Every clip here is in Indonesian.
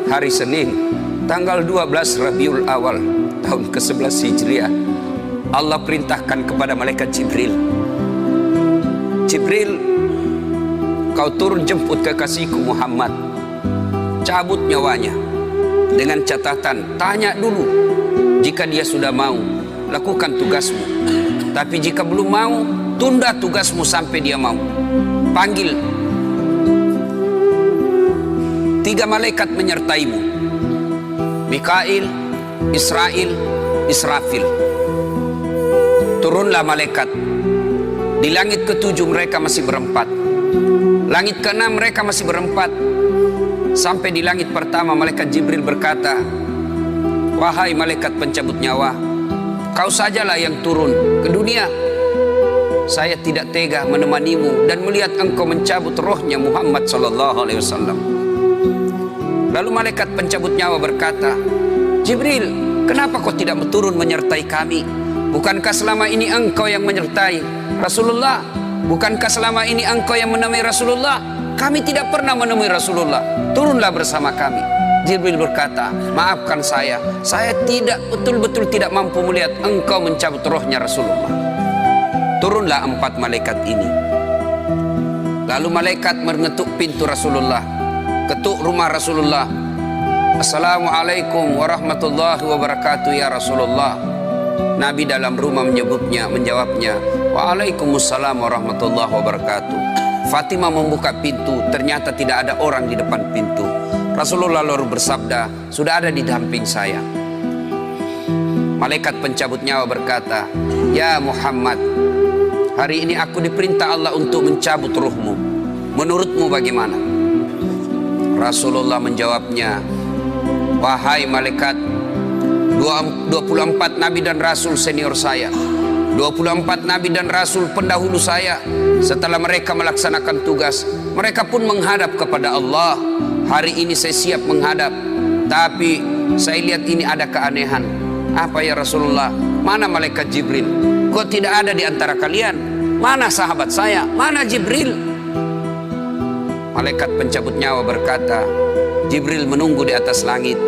hari Senin, tanggal 12 Rabiul Awal, tahun ke-11 Hijriah, Allah perintahkan kepada malaikat Jibril, Jibril, kau turun jemput kekasihku Muhammad, cabut nyawanya. Dengan catatan, tanya dulu, jika dia sudah mau, lakukan tugasmu. Tapi jika belum mau, tunda tugasmu sampai dia mau. Panggil 3 malaikat menyertaimu, Mikail, Israel, Israfil. Turunlah malaikat. Di langit ke-7 mereka masih berempat, langit ke-6 mereka masih berempat. Sampai di langit pertama malaikat Jibril berkata, wahai malaikat pencabut nyawa, kau sajalah yang turun ke dunia. Saya tidak tega menemanimu dan melihat engkau mencabut rohnya Muhammad SAW. Lalu malaikat pencabut nyawa berkata, Jibril, kenapa kau tidak turun menyertai kami? Bukankah selama ini engkau yang menyertai Rasulullah? Bukankah selama ini engkau yang menemui Rasulullah? Kami tidak pernah menemui Rasulullah. Turunlah bersama kami. Jibril berkata, maafkan saya tidak betul-betul tidak mampu melihat engkau mencabut rohnya Rasulullah. Turunlah 4 malaikat ini. Lalu malaikat mengetuk pintu Rasulullah, ketuk rumah Rasulullah. Assalamualaikum warahmatullahi wabarakatuh ya Rasulullah. Nabi dalam rumah menjawabnya, waalaikumsalam warahmatullahi wabarakatuh. Fatimah membuka pintu, ternyata tidak ada orang di depan pintu. Rasulullah lalu bersabda, sudah ada di samping saya. Malaikat pencabut nyawa berkata, ya Muhammad, hari ini aku diperintah Allah untuk mencabut ruhmu. Menurutmu bagaimana? Rasulullah menjawabnya, wahai malaikat, 24 nabi dan rasul senior saya, 24 nabi dan rasul pendahulu saya, setelah mereka melaksanakan tugas, mereka pun menghadap kepada Allah. Hari ini saya siap menghadap, tapi saya lihat ini ada keanehan. Apa ya Rasulullah? Mana malaikat Jibril? Kok tidak ada di antara kalian? Mana sahabat saya? Mana Jibril? Malaikat pencabut nyawa berkata, Jibril menunggu di atas langit.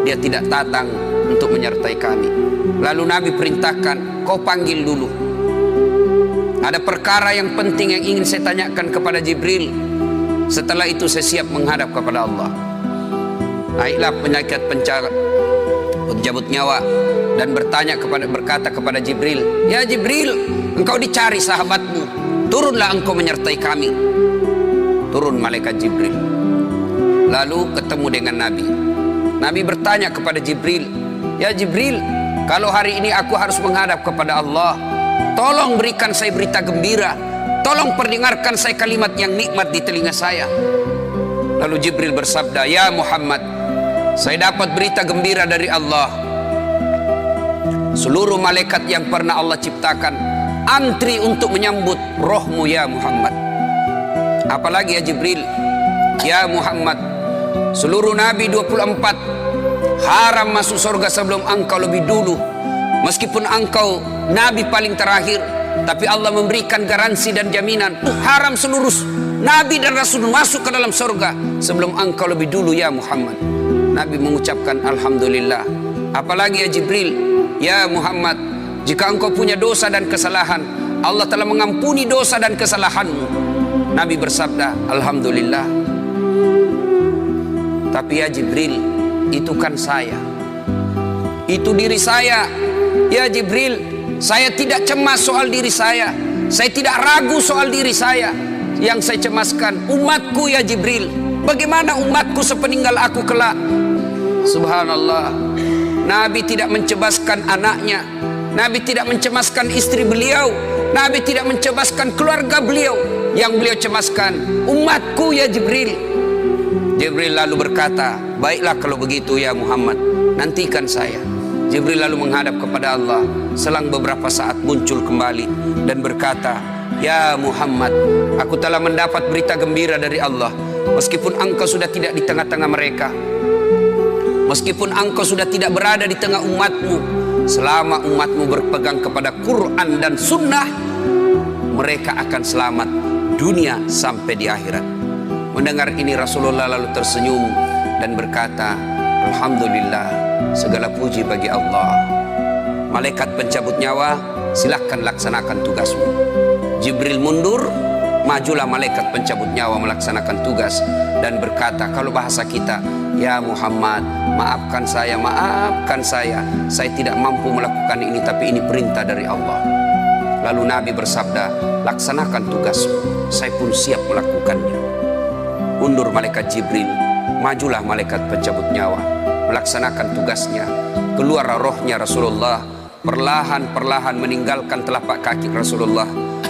Dia tidak datang untuk menyertai kami. Lalu Nabi perintahkan, kau panggil dulu. Ada perkara yang penting yang ingin saya tanyakan kepada Jibril. Setelah itu saya siap menghadap kepada Allah. Naiklah malaikat pencabut nyawa dan berkata kepada Jibril, ya Jibril, engkau dicari sahabatmu. Turunlah engkau menyertai kami. Turun malaikat Jibril. Lalu ketemu dengan Nabi. Nabi bertanya kepada Jibril, ya Jibril, kalau hari ini aku harus menghadap kepada Allah, tolong berikan saya berita gembira. Tolong perdengarkan saya kalimat yang nikmat di telinga saya. Lalu Jibril bersabda, ya Muhammad, saya dapat berita gembira dari Allah. Seluruh malaikat yang pernah Allah ciptakan antri untuk menyambut rohmu ya Muhammad. Apalagi ya Jibril, ya Muhammad, seluruh nabi 24 haram masuk surga sebelum engkau lebih dulu. Meskipun engkau nabi paling terakhir, tapi Allah memberikan garansi dan jaminan, haram seluruh nabi dan rasul masuk ke dalam surga sebelum engkau lebih dulu ya Muhammad. Nabi mengucapkan alhamdulillah. Apalagi ya Jibril, ya Muhammad, jika engkau punya dosa dan kesalahan, Allah telah mengampuni dosa dan kesalahanmu. Nabi bersabda, alhamdulillah. Tapi ya Jibril, itu kan saya, itu diri saya. Ya Jibril, saya tidak cemas soal diri saya. Saya tidak ragu soal diri saya. Yang saya cemaskan umatku ya Jibril. Bagaimana umatku sepeninggal aku kelak? Subhanallah. Nabi tidak mencemaskan anaknya. Nabi tidak mencemaskan istri beliau. Nabi tidak mencemaskan keluarga beliau. Yang beliau cemaskan umatku ya Jibril. Jibril lalu berkata, baiklah kalau begitu ya Muhammad, nantikan saya. Jibril lalu menghadap kepada Allah. Selang beberapa saat muncul kembali dan berkata, ya Muhammad, aku telah mendapat berita gembira dari Allah. Meskipun engkau sudah tidak di tengah-tengah mereka, meskipun engkau sudah tidak berada di tengah umatmu, selama umatmu berpegang kepada Quran dan Sunnah, mereka akan selamat dunia sampai di akhirat. Mendengar ini Rasulullah lalu tersenyum dan berkata, Alhamdulillah, segala puji bagi Allah. Malaikat pencabut nyawa, silahkan laksanakan tugasmu. Jibril mundur, majulah malaikat pencabut nyawa melaksanakan tugas dan berkata, kalau bahasa kita, ya Muhammad, maafkan saya, saya tidak mampu melakukan ini, tapi ini perintah dari Allah. Lalu Nabi bersabda, laksanakan tugasmu, saya pun siap melakukannya. Mundur malaikat Jibril, majulah malaikat pencabut nyawa melaksanakan tugasnya. Keluar rohnya Rasulullah, perlahan-perlahan meninggalkan telapak kaki Rasulullah.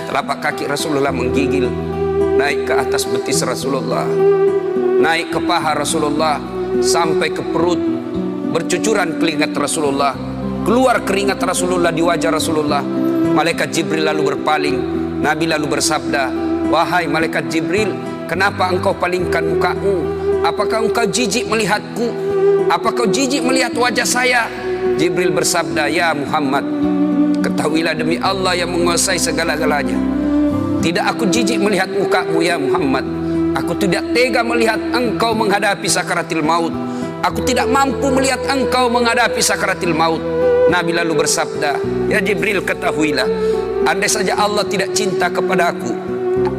Telapak kaki Rasulullah menggigil naik ke atas betis Rasulullah, naik ke paha Rasulullah, sampai ke perut. Bercucuran keringat Rasulullah, keluar keringat Rasulullah di wajah Rasulullah. Malaikat Jibril lalu berpaling. Nabi lalu bersabda, wahai malaikat Jibril, kenapa engkau palingkan mukamu? Apakah engkau jijik melihatku? Apakah kau jijik melihat wajah saya? Jibril bersabda, ya Muhammad, ketahuilah demi Allah yang menguasai segala-galanya, tidak aku jijik melihat mukamu ya Muhammad. Aku tidak tega melihat engkau menghadapi sakaratil maut. Aku tidak mampu melihat engkau menghadapi sakaratil maut. Nabi lalu bersabda, ya Jibril, ketahuilah, andai saja Allah tidak cinta kepada aku,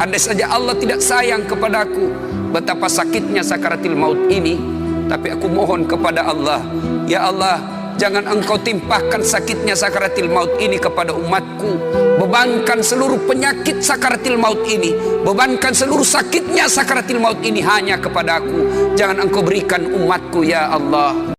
andai saja Allah tidak sayang kepada aku, betapa sakitnya sakaratil maut ini. Tapi aku mohon kepada Allah, ya Allah, jangan engkau timpahkan sakitnya sakaratil maut ini kepada umatku. Bebankan seluruh penyakit sakaratil maut ini, bebankan seluruh sakitnya sakaratil maut ini hanya kepada aku. Jangan engkau berikan umatku ya Allah.